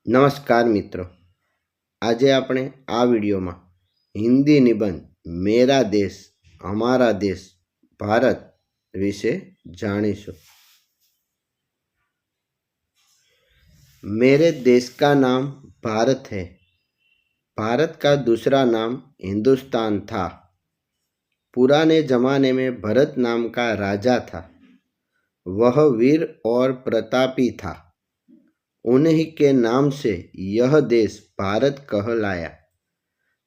નમસ્કાર મિત્રો, આજે આપણે આ વિડીયોમાં હિન્દી નિબંધ મેરા દેશ હમારા દેશ ભારત વિશે જાણીશું। मेरे देश का नाम भारत है। भारत का दूसरा नाम हिंदुस्तान था। पुराने जमाने में भरत नाम का राजा था। वह वीर और प्रतापी था। उन्हीं के नाम से यह देश भारत कहलाया।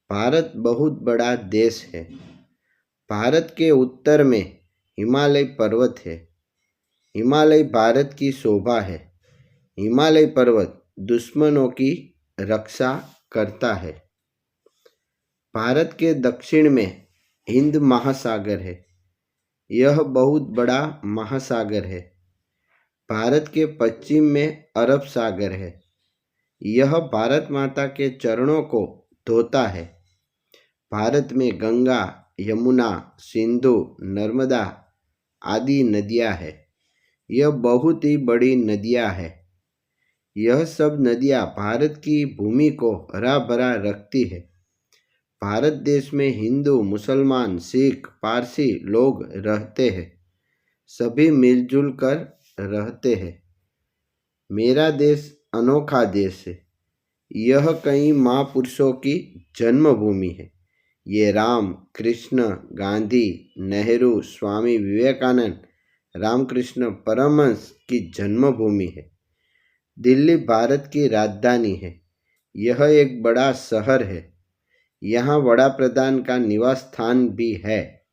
भारत बहुत बड़ा देश है। भारत के उत्तर में हिमालय पर्वत है। हिमालय भारत की शोभा है। हिमालय पर्वत दुश्मनों की रक्षा करता है। भारत के दक्षिण में हिंद महासागर है। यह बहुत बड़ा महासागर है। भारत के पश्चिम में अरब सागर है। यह भारत माता के चरणों को धोता है। भारत में गंगा, यमुना, सिंधु, नर्मदा आदि नदियाँ हैं। यह बहुत ही बड़ी नदियाँ हैं। यह सब नदियाँ भारत की भूमि को हरा भरा रखती है। भारत देश में हिंदू, मुसलमान, सिख, पारसी लोग रहते हैं। सभी मिलजुल कर रहते हैं। मेरा देश अनोखा देश है। यह कई महापुरुषों की जन्मभूमि है। ये राम, कृष्ण, गांधी, नेहरू, स्वामी विवेकानंद, रामकृष्ण परमहंस की जन्मभूमि है। दिल्ली भारत की राजधानी है। यह एक बड़ा शहर है। यहाँ वड़ा प्रधान का निवास स्थान भी है।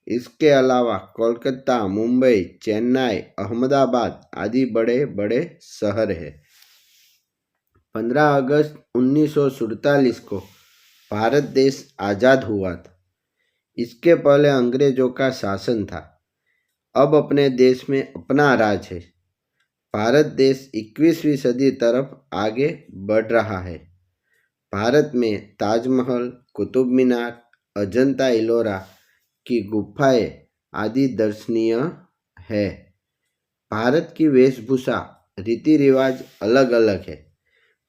इसके अलावा कोलकाता, मुंबई, चेन्नई, अहमदाबाद आदि बड़े बड़े शहर हैं। 15 अगस्त 1947 को भारत देश आज़ाद हुआ था। इसके पहले अंग्रेजों का शासन था। अब अपने देश में अपना राज है। भारत देश 21वीं सदी तरफ आगे बढ़ रहा है। भारत में ताजमहल, कुतुब मीनार, अजंता इलोरा की गुफाएं आदि दर्शनीय है। भारत की वेशभूषा, रीति रिवाज अलग अलग है।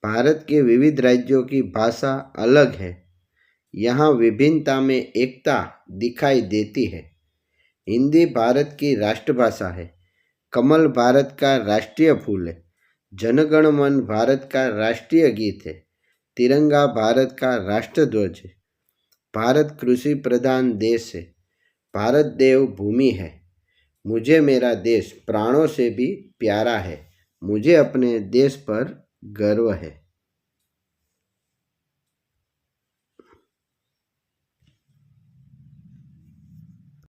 भारत के विविध राज्यों की भाषा अलग है। यहाँ विभिन्नता में एकता दिखाई देती है। हिंदी भारत की राष्ट्रभाषा है। कमल भारत का राष्ट्रीय फूल है। जनगण मन भारत का राष्ट्रीय गीत है। तिरंगा भारत का राष्ट्रध्वज है। भारत कृषि प्रधान देश है। भारत देव भूमि है। मुझे मेरा देश प्राणों से भी प्यारा है। मुझे अपने देश पर गर्व है।